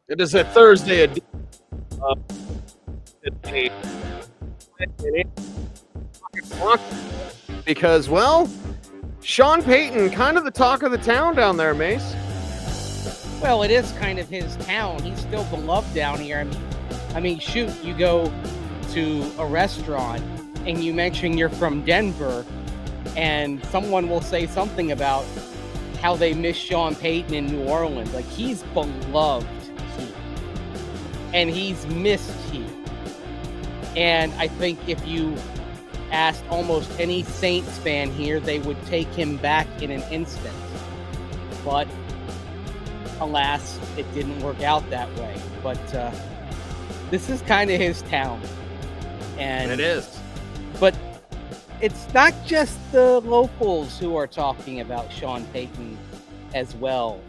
It is a Thursday edition of the because, well, Sean Payton, kind of the talk of the town down there, Mace. Well, it is kind of his town. He's still beloved down here. I mean, shoot, you go to a restaurant and you mention you're from Denver, and someone will say something about how they miss Sean Payton in New Orleans. Like, he's beloved here, and he's missed here. And I think if you asked almost any Saints fan here, they would take him back in an instant. But alas, it didn't work out that way. But this is kind of his town. And it is. But it's not just the locals who are talking about Sean Payton as well.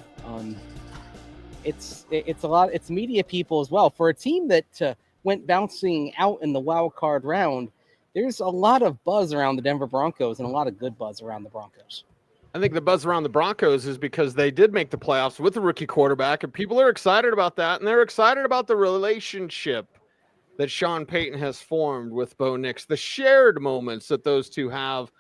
It's a lot. It's media people as well. For a team that went bouncing out in the wild card round, there's a lot of buzz around the Denver Broncos and a lot of good buzz around the Broncos. I think the buzz around the Broncos is because they did make the playoffs with a rookie quarterback, and people are excited about that, and they're excited about the relationship that Sean Payton has formed with Bo Nix, the shared moments that those two have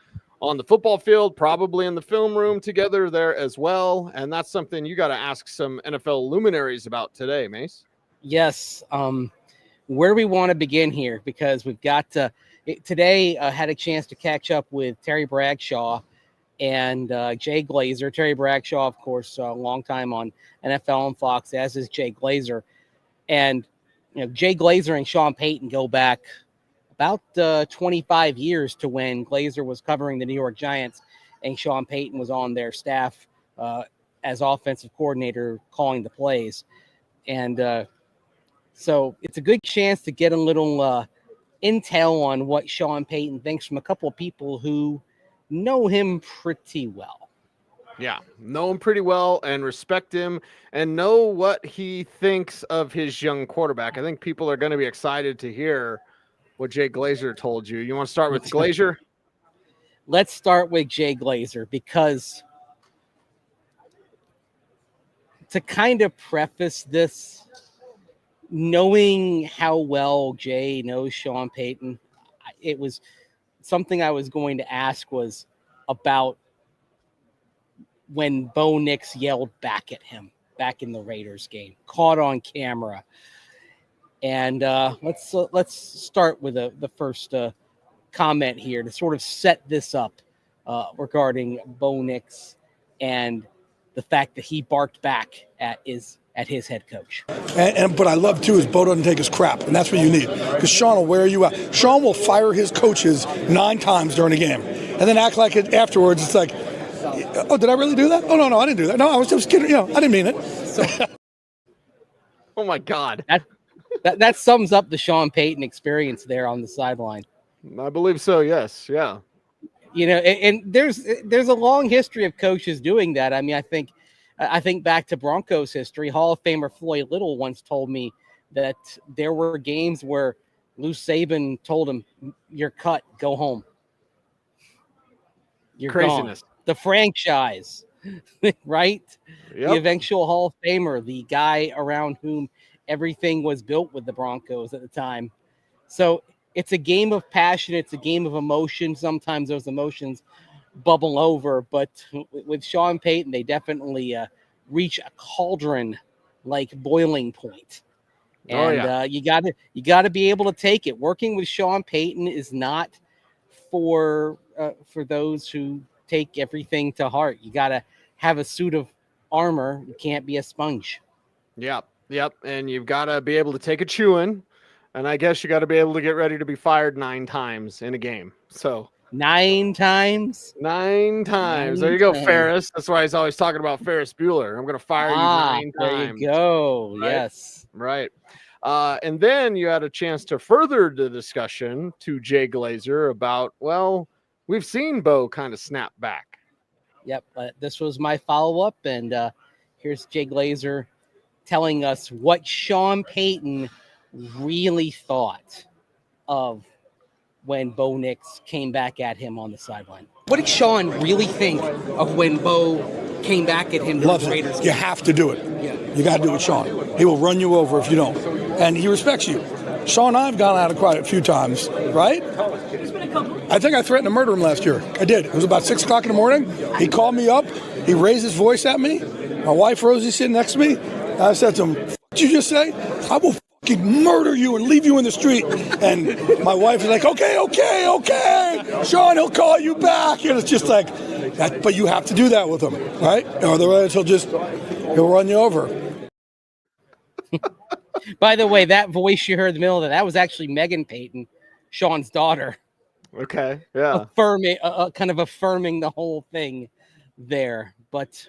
on the football field, probably in the film room together there as well. And that's something you got to ask some NFL luminaries about today, Mace. Yes. Where do we want to begin here? Because we've got today had a chance to catch up with Terry Bradshaw and Jay Glazer. Terry Bradshaw, of course, a long time on NFL and Fox, as is Jay Glazer. And Jay Glazer and Sean Payton go back about 25 years to when Glazer was covering the New York Giants and Sean Payton was on their staff as offensive coordinator calling the plays. And so it's a good chance to get a little intel on what Sean Payton thinks from a couple of people who know him pretty well. Yeah, know him pretty well and respect him and know what he thinks of his young quarterback. I think people are going to be excited to hear what Jay Glazer told you. You want to start with Glazer? Let's start with Jay Glazer, because to kind of preface this, knowing how well Jay knows Sean Payton, it was something I was going to ask was about when Bo Nix yelled back at him back in the Raiders game, caught on camera. And let's start with the first comment here to sort of set this up regarding Bo Nix and the fact that he barked back at his head coach. But I love, too, is Bo doesn't take his crap, and that's what you need. Because Sean will wear you out. Sean will fire his coaches 9 times during a game and then act like it afterwards. It's like, oh, did I really do that? Oh, no, I didn't do that. No, I was just kidding. I didn't mean it. So, oh, my God. That sums up the Sean Payton experience there on the sideline. I believe so, yes. Yeah. And there's a long history of coaches doing that. I mean, I think back to Broncos history. Hall of Famer Floyd Little once told me that there were games where Lou Saban told him, "You're cut, go home. You're craziness." Gone." The franchise, right? Yep. The eventual Hall of Famer, the guy around whom everything was built with the Broncos at the time. So it's a game of passion. It's a game of emotion. Sometimes those emotions bubble over, but with Sean Payton, they definitely reach a cauldron-like boiling point. And you gotta be able to take it. Working with Sean Payton is not for those who take everything to heart. You gotta have a suit of armor. You can't be a sponge. Yep. And you've got to be able to take a chewing, and I guess you got to be able to get ready to be fired 9 times in a game. So 9 times. 9 times. There you go, Ferris. That's why he's always talking about Ferris Bueller. I'm going to fire you 9 times. There you go. Right? Yes. Right. And then you had a chance to further the discussion to Jay Glazer about, well, we've seen Bo kind of snap back. Yep. This was my follow-up, and here's Jay Glazer telling us what Sean Payton really thought of when Bo Nix came back at him on the sideline. What did Sean really think of when Bo came back at him. Loves it. You have to do it. Yeah. You got to do it, Sean. He will run you over if you don't. And he respects you. Sean and I have gone out of quiet a few times, right? I think I threatened to murder him last year. I did. It was about 6 o'clock in the morning. He called me up. He raised his voice at me. My wife, Rosie, sitting next to me. I said to him, "What did you just say? I will fucking murder you and leave you in the street." And my wife is like, okay. Sean, he'll call you back. And it's just like, that, but you have to do that with him, right? Or otherwise he'll run you over. By the way, that voice you heard in the middle of that was actually Megan Payton, Sean's daughter. Okay, yeah. Kind of affirming the whole thing there. But,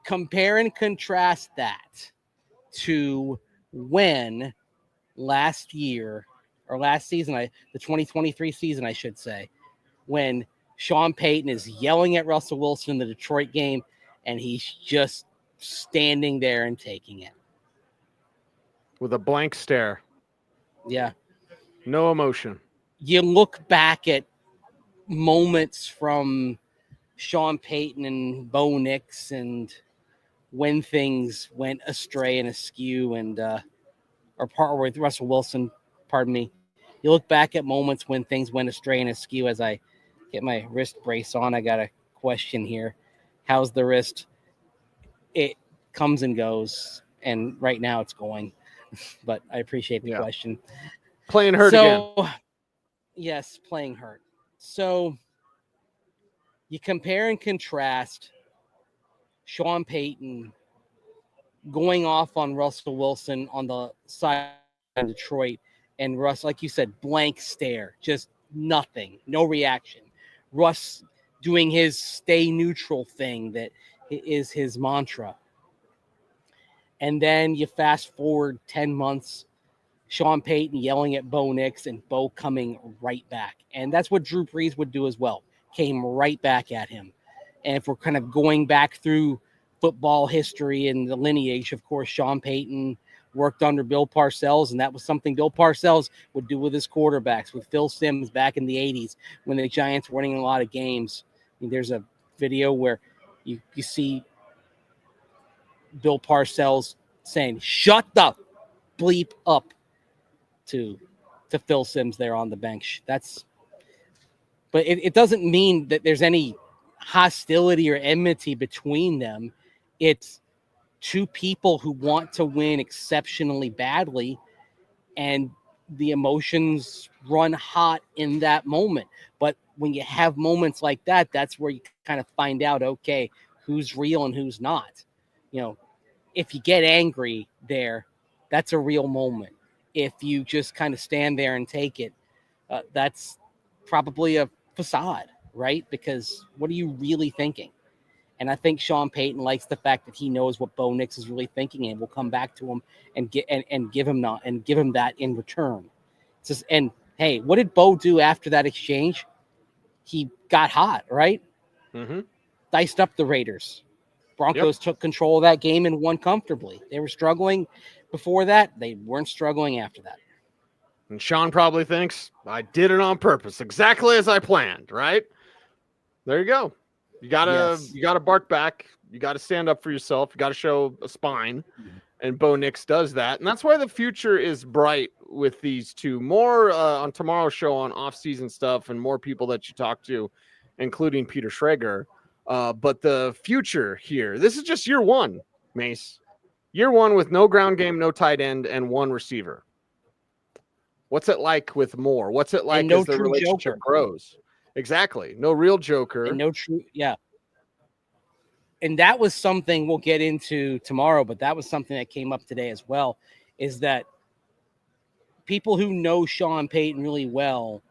compare and contrast that to when last season, the 2023 season, I should say, when Sean Payton is yelling at Russell Wilson in the Detroit game, and he's just standing there and taking it. With a blank stare. Yeah. No emotion. You look back at moments from Sean Payton and Bo Nix and when things went astray and askew or part with Russell Wilson, pardon me. You look back at moments when things went astray and askew. As I get my wrist brace on, I got a question here. How's the wrist? It comes and goes, and right now it's going. But I appreciate the question. Playing hurt again. Yes, playing hurt. So you compare and contrast Sean Payton going off on Russell Wilson on the side of Detroit, and Russ, like you said, blank stare, just nothing, no reaction. Russ doing his stay neutral thing that is his mantra. And then you fast forward 10 months, Sean Payton yelling at Bo Nix and Bo coming right back. And that's what Drew Brees would do as well. Came right back at him. And if we're kind of going back through football history and the lineage, of course, Sean Payton worked under Bill Parcells, and that was something Bill Parcells would do with his quarterbacks, with Phil Simms back in the 80s when the Giants were winning a lot of games. I mean, there's a video where you see Bill Parcells saying, "Shut the bleep up," to Phil Simms there on the bench. But it doesn't mean that there's any hostility or enmity between them. It's two people who want to win exceptionally badly, and the emotions run hot in that moment. But when you have moments like that, that's where you kind of find out, okay, who's real and who's not. If you get angry there, that's a real moment. If you just kind of stand there and take it, that's probably a facade, right? Because what are you really thinking? And I think Sean Payton likes the fact that he knows what Bo Nix is really thinking, and will come back to him and give him that in return. And hey, what did Bo do after that exchange? He got hot, right? Mm-hmm. Diced up the Raiders. Broncos took control of that game and won comfortably. They were struggling before that. They weren't struggling after that. And Sean probably thinks, I did it on purpose, exactly as I planned, right? There you go. You gotta bark back. You gotta stand up for yourself. You gotta show a spine. And Bo Nix does that. And that's why the future is bright with these two. More on tomorrow's show on off-season stuff and more people that you talk to, including Peter Schrager. But the future here, this is just year one, Mace. Year one with no ground game, no tight end, and one receiver. What's it like with more? What's it like as the relationship grows? Exactly. No real joker. And no true, yeah. And that was something we'll get into tomorrow, but that was something that came up today as well, is that people who know Sean Payton really well,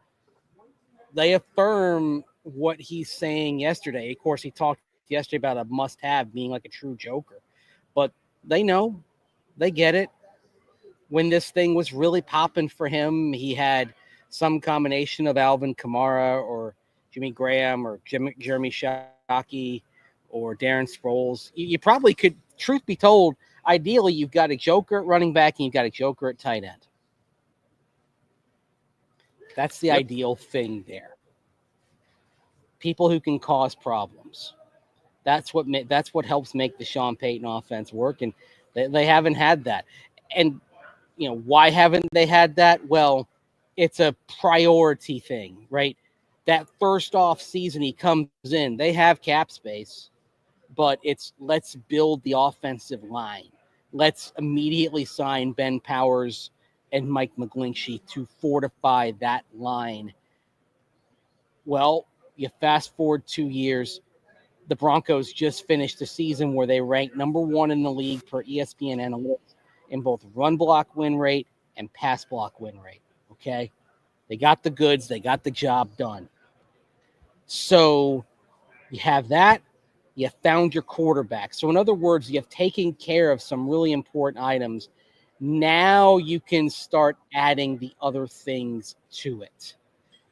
they affirm what he's saying yesterday. Of course, he talked yesterday about a must-have being like a true joker, but they know, they get it. When this thing was really popping for him, he had some combination of Alvin Kamara or Jimmy Graham or Jeremy Shockey or Darren Sproles. You probably could, truth be told, ideally you've got a joker at running back and you've got a joker at tight end. That's the ideal thing there. People who can cause problems. That's what helps make the Sean Payton offense work, and they haven't had that. And why haven't they had that? Well, it's a priority thing, right? That first off season he comes in, they have cap space, but it's let's build the offensive line. Let's immediately sign Ben Powers and Mike McGlinchey to fortify that line. Well, you fast forward 2 years, the Broncos just finished the season where they ranked number 1 in the league per ESPN analytics in both run block win rate and pass block win rate. Okay. They got the goods. They got the job done. So you have that. You found your quarterback. So in other words, you have taken care of some really important items. Now you can start adding the other things to it.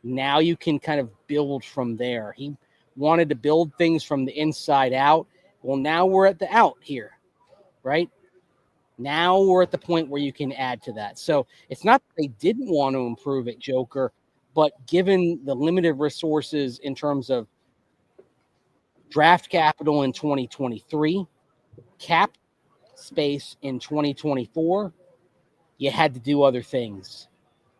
Now you can kind of build from there. He wanted to build things from the inside out. Well, now we're at the out here, right? Now we're at the point where you can add to that. So it's not that they didn't want to improve at Joker, but given the limited resources in terms of draft capital in 2023, cap space in 2024, you had to do other things.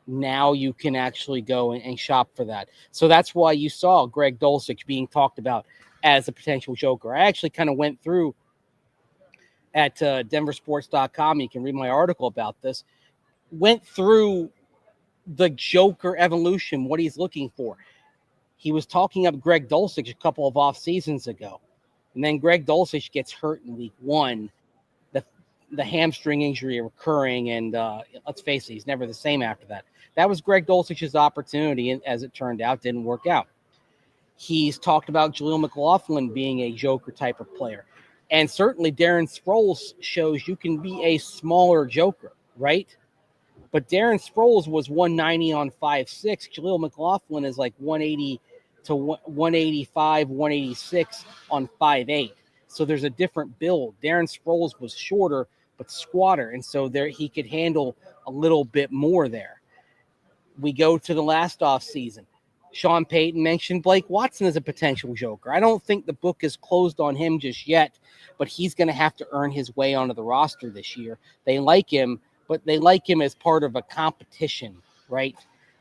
Now you can actually go and shop for that. So that's why you saw Greg Dulcich being talked about as a potential Joker. I actually kind of went through at denversports.com. You can read my article about this. Went through the Joker evolution, what he's looking for. He was talking up Greg Dulcich a couple of off seasons ago. And then Greg Dulcich gets hurt in week 1. The hamstring injury recurring, and let's face it, he's never the same after that. That was Greg Dulcich's opportunity, and as it turned out, didn't work out. He's talked about Jaleel McLaughlin being a Joker type of player. And certainly Darren Sproles shows you can be a smaller Joker, right? But Darren Sproles was 190 on 5'6". Jaleel McLaughlin is like 180 to 185, 186 on 5'8". So there's a different build. Darren Sproles was shorter, but squatter. And so there he could handle a little bit more there. We go to the last off season. Sean Payton mentioned Blake Watson as a potential Joker. I don't think the book is closed on him just yet, but he's going to have to earn his way onto the roster this year. They like him, but they like him as part of a competition, right?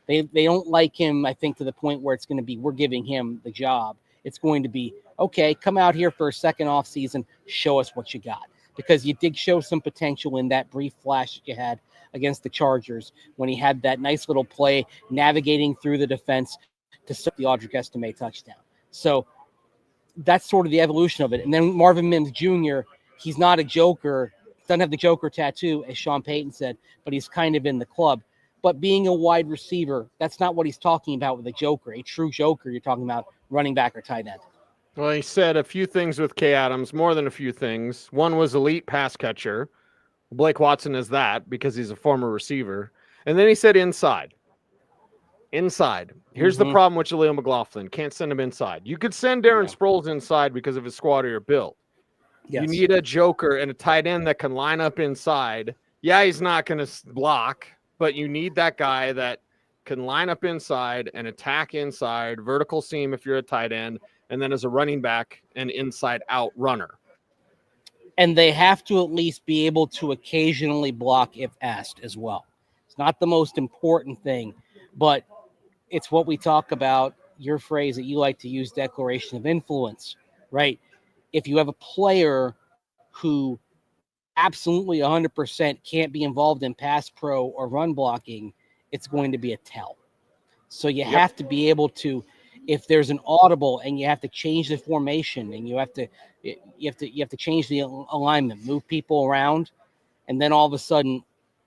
They don't like him, I think, to the point where it's going to be, we're giving him the job. It's going to be, okay, come out here for a second off season, show us what you got. Because you did show some potential in that brief flash that you had against the Chargers when he had that nice little play navigating through the defense to set the Audric Estime touchdown. So that's sort of the evolution of it. And then Marvin Mims Jr., he's not a Joker, doesn't have the Joker tattoo, as Sean Payton said, but he's kind of in the club. But being a wide receiver, that's not what he's talking about with a Joker. A true Joker, you're talking about running back or tight end. Well, he said a few things with Kay Adams, more than a few things. One was elite pass catcher. Blake Watson is that because he's a former receiver. And then he said inside. Inside. Here's the problem with Jaleel McLaughlin. Can't send him inside. You could send Darren Sproles inside because of his squattier build. Yes. You need a Joker and a tight end that can line up inside. Yeah, he's not going to block, but you need that guy that can line up inside and attack inside, vertical seam if you're a tight end, and then as a running back, an inside-out runner. And they have to at least be able to occasionally block if asked as well. It's not the most important thing, but it's what we talk about, your phrase that you like to use, declaration of influence, right? If you have a player who absolutely 100% can't be involved in pass pro or run blocking, it's going to be a tell. So you have to be able to, if there's an audible and you have to change the formation and you have to change the alignment, move people around, and then all of a sudden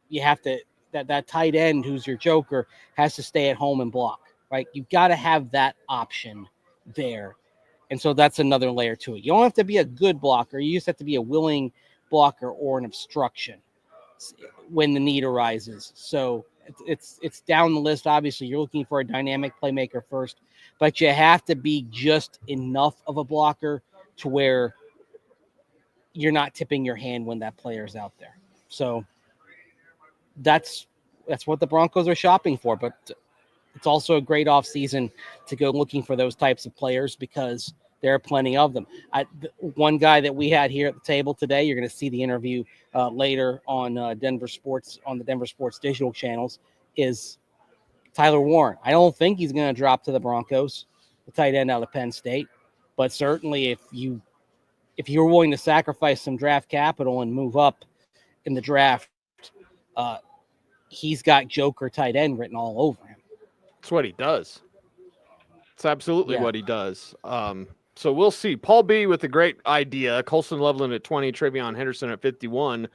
you have to, that tight end who's your Joker has to stay at home and block, right? You've got to have that option there. And so that's another layer to it. You don't have to be a good blocker. You just have to be a willing blocker or an obstruction when the need arises. So it's down the list. Obviously, you're looking for a dynamic playmaker first, but you have to be just enough of a blocker to where you're not tipping your hand when that player is out there. So that's what the Broncos are shopping for. But it's also a great offseason to go looking for those types of players because there are plenty of them. One guy that we had here at the table today, you're going to see the interview later on Denver Sports, on the Denver Sports digital channels, is Tyler Warren. I don't think he's going to drop to the Broncos, the tight end out of Penn State. But certainly if you're willing to sacrifice some draft capital and move up in the draft, he's got Joker tight end written all over him. It's what he does. It's absolutely what he does. So we'll see. Paul B with a great idea. Colston Loveland at 20, Travion Henderson at 51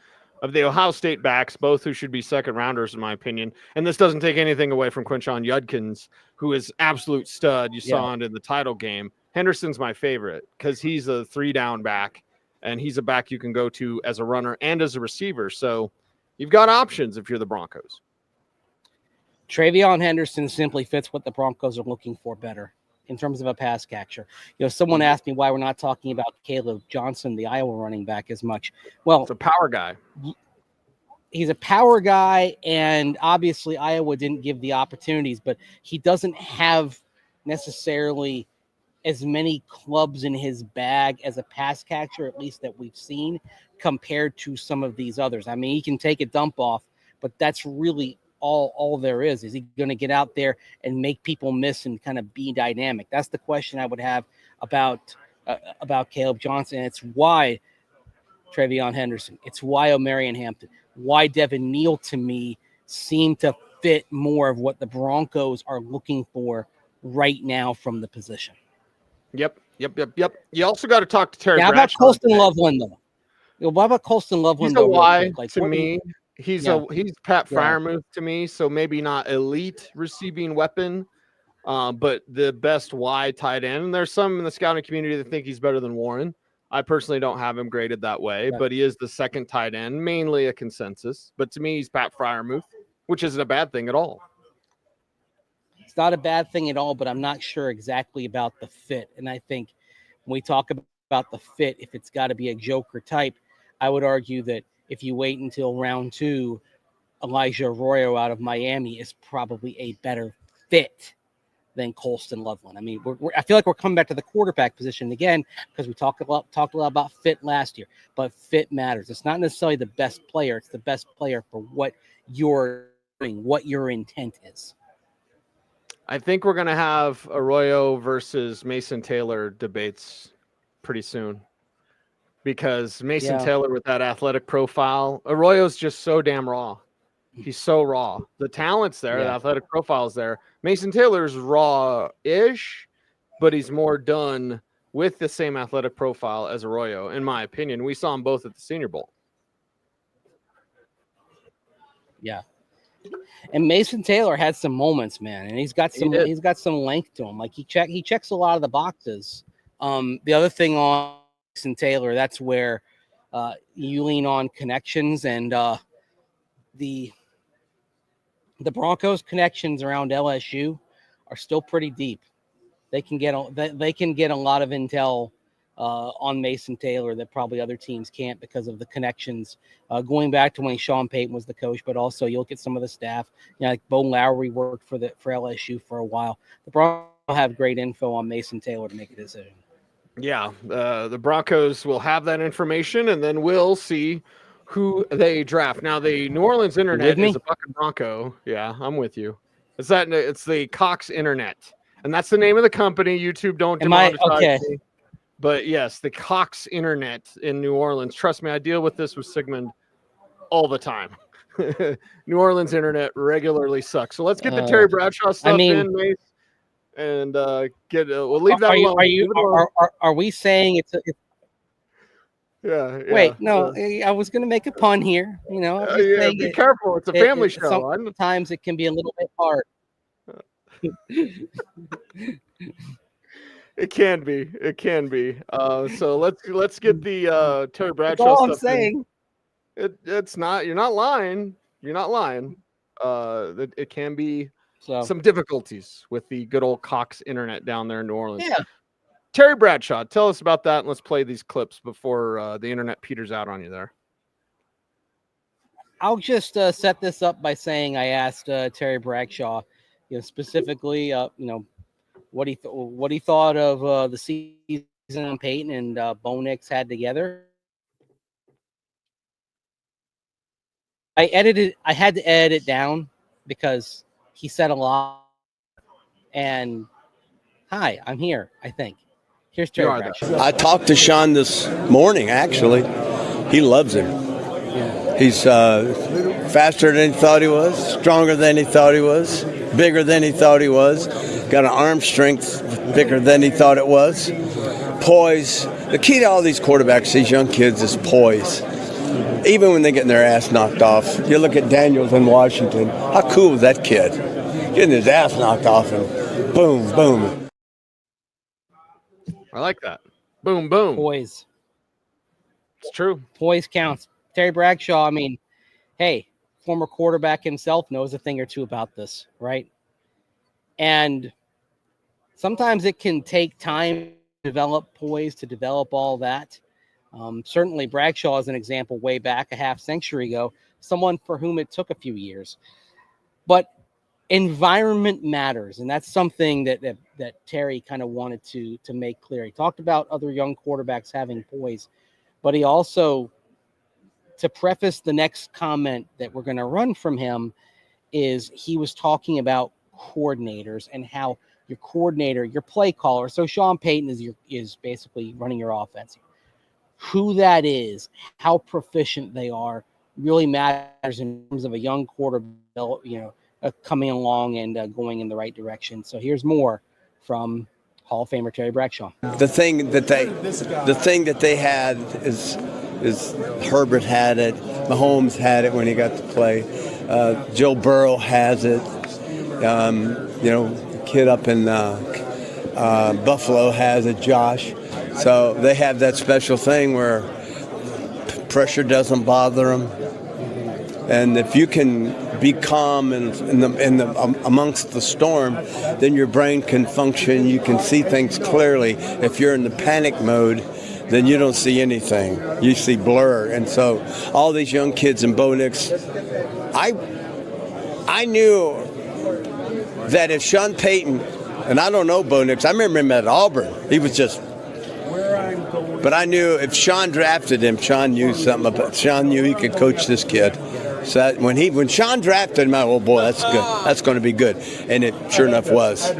of the Ohio State backs, both who should be second rounders, in my opinion. And this doesn't take anything away from Quinshon Judkins, who is absolute stud. You saw it in the title game. Henderson's my favorite because he's a 3-down back, and he's a back you can go to as a runner and as a receiver. So you've got options if you're the Broncos. Travion Henderson simply fits what the Broncos are looking for better in terms of a pass catcher. Someone asked me why we're not talking about Caleb Johnson, the Iowa running back, as much. Well, it's a power guy. He's a power guy, and obviously Iowa didn't give the opportunities, but he doesn't have necessarily as many clubs in his bag as a pass catcher, at least that we've seen, compared to some of these others. I mean, he can take a dump off, but that's really all there is. Is he going to get out there and make people miss and kind of be dynamic? That's the question I would have about Caleb Johnson. And it's why Travion Henderson. It's why O'Marion Hampton. Why Devin Neal, to me, seem to fit more of what the Broncos are looking for right now from the position. Yep. You also got to talk to Terry Bradshaw. How about Colston Loveland, though? What about Colston Loveland? He's a Y to me. He's Pat Freiermuth to me, so maybe not elite receiving weapon, but the best Y tight end. And there's some in the scouting community that think he's better than Warren. I personally don't have him graded that way, but he is the second tight end, mainly a consensus. But to me, he's Pat Freiermuth, which isn't a bad thing at all. It's not a bad thing at all, but I'm not sure exactly about the fit. And I think when we talk about the fit, if it's got to be a Joker type, I would argue that if you wait until round 2, Elijah Arroyo out of Miami is probably a better fit than Colston Loveland. I mean, I feel like we're coming back to the quarterback position again because we talked a lot about fit last year, but fit matters. It's not necessarily the best player. It's the best player for what you're doing, what your intent is. I think we're going to have Arroyo versus Mason Taylor debates pretty soon. Because Mason Taylor with that athletic profile, Arroyo's just so damn raw. He's so raw. The talent's there, the athletic profile's there. Mason Taylor's raw-ish, but he's more done with the same athletic profile as Arroyo, in my opinion. We saw them both at the Senior Bowl. Yeah. And Mason Taylor had some moments, man, and he's got some length to him. Like he checks a lot of the boxes. The other thing on Mason Taylor, that's where you lean on connections, and the Broncos connections around LSU are still pretty deep. They can get a lot of intel on Mason Taylor that probably other teams can't because of the connections going back to when Sean Payton was the coach, but also you look at some of the staff. Like Bo Lowry worked for LSU for a while. The Broncos have great info on Mason Taylor to make a decision. Yeah, the Broncos will have that information, and then we'll see who they draft. Now, the New Orleans Internet is a fucking Bronco. Yeah, I'm with you. It's the Cox Internet, and that's the name of the company. YouTube don't demonetize me. But yes, the Cox Internet in New Orleans. Trust me, I deal with this with Sigmund all the time. New Orleans Internet regularly sucks. So let's get the Terry Bradshaw stuff in, Mace. And we'll leave that alone. Are we saying it's yeah. Wait, no, I was going to make a pun here. Be careful. It's a family show. Sometimes it can be a little bit hard. It can be. So let's get the Terry Bradshaw That's all stuff. I'm saying. It's not. You're not lying. It can be. Some difficulties with the good old Cox Internet down there in New Orleans. Yeah. Terry Bradshaw, tell us about that, and let's play these clips before the Internet peters out on you there. I'll just set this up by saying I asked Terry Bradshaw, specifically, what he thought of the season Sean Payton and Bo Nix had together. I had to edit it down because he said a lot. And hi, I'm here, I think. Here's Terry Bradshaw. I talked to Sean this morning, actually. He loves him. Yeah. He's faster than he thought he was, stronger than he thought he was, bigger than he thought he was, got an arm strength bigger than he thought it was. Poise. The key to all these quarterbacks, these young kids, is poise. Even when they're getting their ass knocked off. You look at Daniels in Washington. How cool was that kid? Getting his ass knocked off and boom, boom. I like that. Boom, boom. Poise. It's true. Poise counts. Terry Bradshaw, I mean, hey, former quarterback himself knows a thing or two about this, right? And sometimes it can take time to develop poise, to develop all that. Certainly Bradshaw is an example way back a half century ago, someone for whom it took a few years. But environment matters, and that's something that Terry kind of wanted to make clear. He talked about other young quarterbacks having poise, but he also, to preface the next comment that we're going to run from him, is he was talking about coordinators and how your coordinator, your play caller, so Sean Payton is basically running your offense. Who that is, how proficient they are, really matters in terms of a young quarterback, coming along and going in the right direction. So here's more from Hall of Famer Terry Bradshaw. The thing that they had is Herbert had it, Mahomes had it when he got to play, Joe Burrow has it, the kid up in Buffalo has it, Josh. So they have that special thing where pressure doesn't bother them, and if you can be calm amongst the storm, then your brain can function. You can see things clearly. If you're in the panic mode, then you don't see anything. You see blur. And so all these young kids in Bo Nix, I knew that if Sean Payton, and I don't know Bo Nix, I remember him at Auburn. He was just, but I knew if Sean drafted him, Sean knew something about. Sean knew he could coach this kid. So that when Sean drafted him, oh boy, that's good. That's going to be good, and it sure enough was.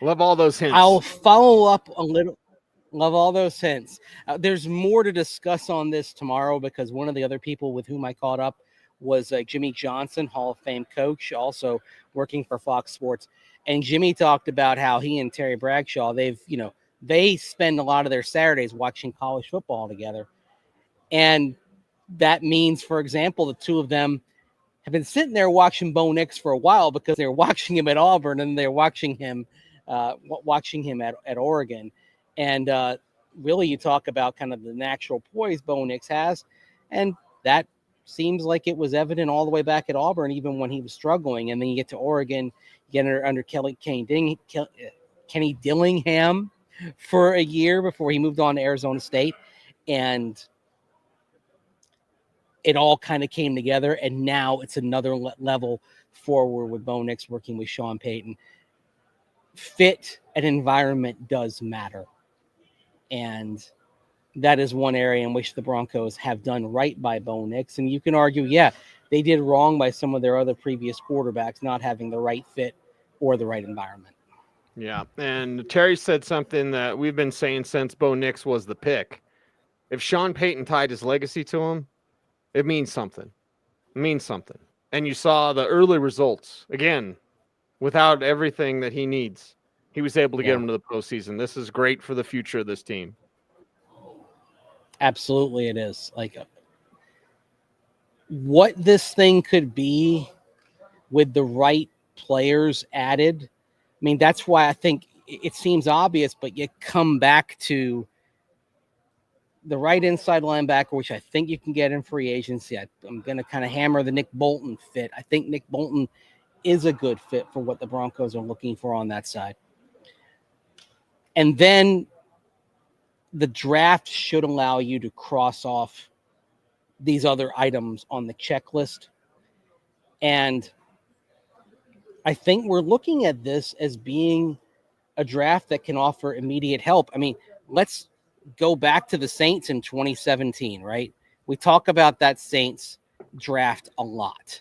Love all those hints. I'll follow up a little. Love all those hints. There's more to discuss on this tomorrow because one of the other people with whom I caught up was Jimmy Johnson, Hall of Fame coach, also working for Fox Sports. And Jimmy talked about how he and Terry Bradshaw, they spend a lot of their Saturdays watching college football together. And that means, for example, the two of them have been sitting there watching Bo Nix for a while because they're watching him at Auburn and they're watching him at Oregon. And really, you talk about kind of the natural poise Bo Nix has, and that seems like it was evident all the way back at Auburn, even when he was struggling. And then you get to Oregon, you get under Kenny Dillingham for a year before he moved on to Arizona State, and it all kind of came together. And now it's another level forward with Bo Nix working with Sean Payton. Fit and environment does matter. And that is one area in which the Broncos have done right by Bo Nix. And you can argue, yeah, they did wrong by some of their other previous quarterbacks not having the right fit or the right environment. Yeah, and Terry said something that we've been saying since Bo Nix was the pick. If Sean Payton tied his legacy to him, it means something. It means something. And you saw the early results. Again, without everything that he needs, he was able to get him to the postseason. This is great for the future of this team. Absolutely it is. Like what this thing could be with the right players added. I mean, that's why I think it seems obvious, but you come back to the right inside linebacker, which I think you can get in free agency. I'm going to kind of hammer the Nick Bolton fit. I think Nick Bolton is a good fit for what the Broncos are looking for on that side. And then the draft should allow you to cross off these other items on the checklist. And I think we're looking at this as being a draft that can offer immediate help. I mean, let's go back to the Saints in 2017, right? We talk about that Saints draft a lot.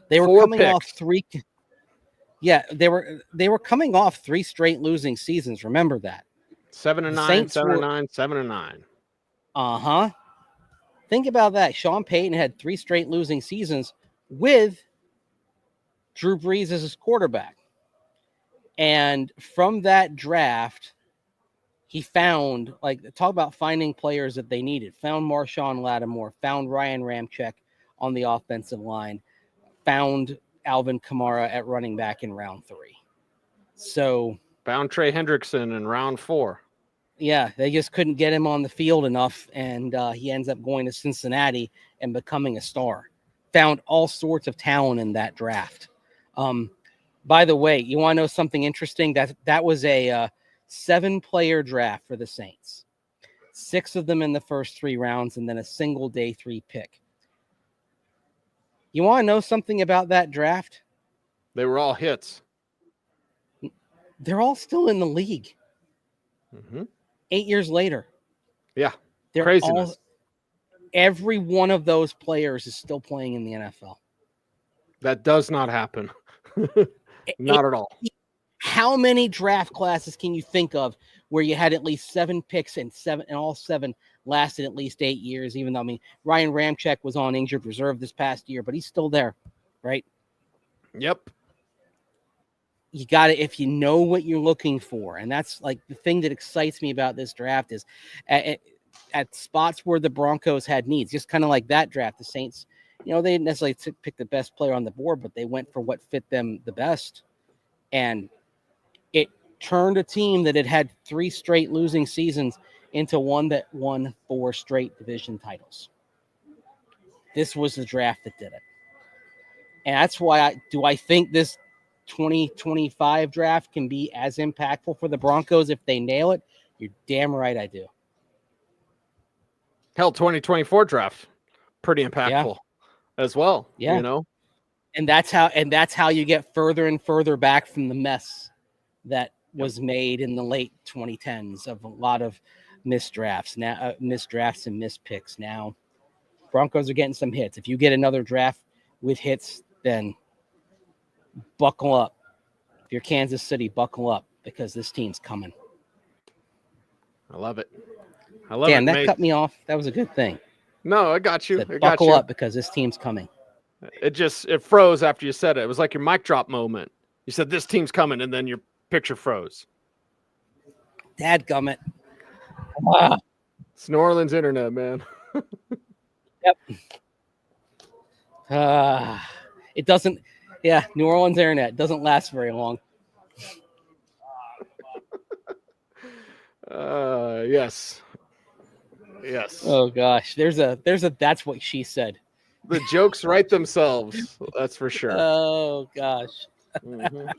They were 4 coming picks. off 3. Yeah, they were coming off 3 straight losing seasons. Remember that. 7-9, Saints 7-9, 7-9. Uh-huh. Think about that. Sean Payton had 3 straight losing seasons with Drew Brees as his quarterback. And from that draft, he found, like, talk about finding players that they needed. Found Marshawn Lattimore, found Ryan Ramczyk on the offensive line, found Alvin Kamara at running back in round 3. So Found Trey Hendrickson in round 4. yeah, they just couldn't get him on the field enough, and he ends up going to Cincinnati and becoming a star. Found all sorts of talent in that draft. By the way, you want to know something interesting? That was a 7-player draft for the Saints. 6 of them in the first 3 rounds, and then a single day 3 pick. You want to know something about that draft? They were all hits. They're all still in the league. Mm-hmm. 8 years later. Yeah, They're craziness. Every one of those players is still playing in the NFL. That does not happen. Not at all. How many draft classes can you think of where you had at least 7 picks and all 7 lasted at least 8 years? Even though, I mean, Ryan Ramczyk was on injured reserve this past year, but he's still there, right? Yep. You got it if you know what you're looking for, and that's like the thing that excites me about this draft is at spots where the Broncos had needs, just kind of like that draft. The Saints, they didn't necessarily pick the best player on the board, but they went for what fit them the best, and it turned a team that had 3 straight losing seasons into one that won 4 straight division titles. This was the draft that did it, and that's why I think this 2025 draft can be as impactful for the Broncos if they nail it. You're damn right I do. Hell, 2024 draft, pretty impactful as well. Yeah. And that's how you get further and further back from the mess that was made in the late 2010s of a lot of missed drafts and missed picks. Now Broncos are getting some hits. If you get another draft with hits, then buckle up. If you're Kansas City, buckle up because this team's coming. I love it. I love Dan, it. that mate. cut me off. That was a good thing. No, I got you. Said, buckle up because this team's coming. It froze after you said it. It was like your mic drop moment. You said this team's coming, and then your picture froze. Dadgummit. It's New Orleans internet, man. Yep. It doesn't. Yeah, New Orleans internet doesn't last very long. Yes. Yes. Oh gosh, there's a that's what she said. The jokes write themselves. That's for sure. Oh gosh. Mm-hmm.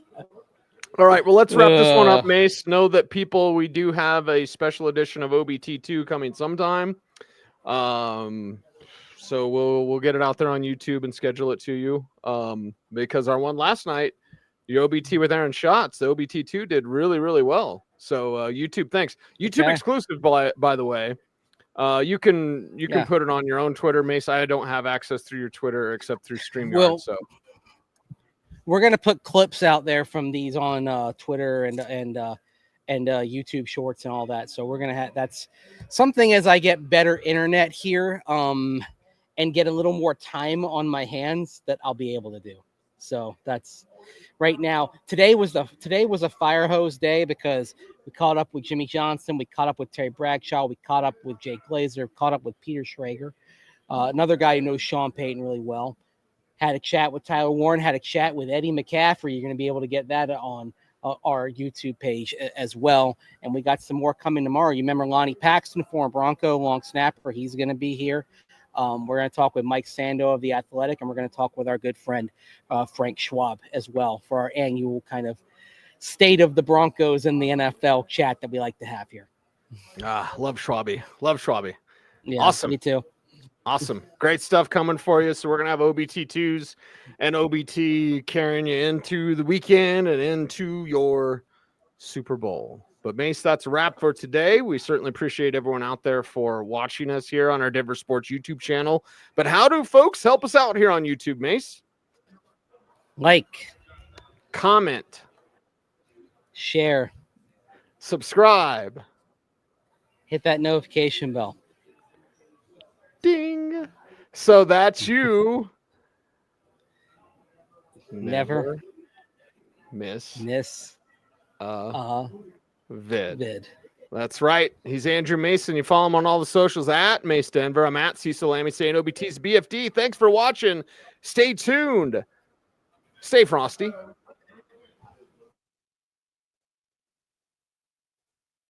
All right, well, let's wrap this one up, Mace. Know that we do have a special edition of OBT2 coming sometime. So we'll get it out there on YouTube and schedule it to you. Because our one last night, the OBT with Aaron Schatz, the OBT2 did really, really well. So YouTube, thanks. YouTube exclusive, by the way. You can put it on your own Twitter, Mace. I don't have access through your Twitter except through StreamYard. So we're gonna put clips out there from these on Twitter and YouTube Shorts and all that. So we're gonna have that's something as I get better internet here, and get a little more time on my hands that I'll be able to do. So that's right now. Today was a fire hose day because we caught up with Jimmy Johnson, we caught up with Terry Bradshaw, we caught up with Jay Glazer, caught up with Peter Schrager, another guy who knows Sean Payton really well. Had a chat with Tyler Warren, had a chat with Eddie McCaffrey. You're going to be able to get that on our YouTube page as well. And we got some more coming tomorrow. You remember Lonnie Paxton, former Bronco long snapper. He's going to be here. We're going to talk with Mike Sando of The Athletic, and we're going to talk with our good friend Frank Schwab as well for our annual kind of state of the Broncos and the NFL chat that we like to have here. Love Schwabi. Love Schwabi. Yeah, awesome. Me too. Awesome. Great stuff coming for you. So we're going to have OBT2s and OBT carrying you into the weekend and into your Super Bowl. But Mace, that's a wrap for today. We certainly appreciate everyone out there for watching us here on our Denver Sports YouTube channel. But how do folks help us out here on YouTube, Mace? Like, comment, share, subscribe, hit that notification bell. ding. So that's you. Never miss vid. That's right. He's Andrew Mason. You follow him on all the socials at Mace Denver. I'm at Cecil Lammy saying OBT's BFD. Thanks for watching. Stay tuned. Stay frosty.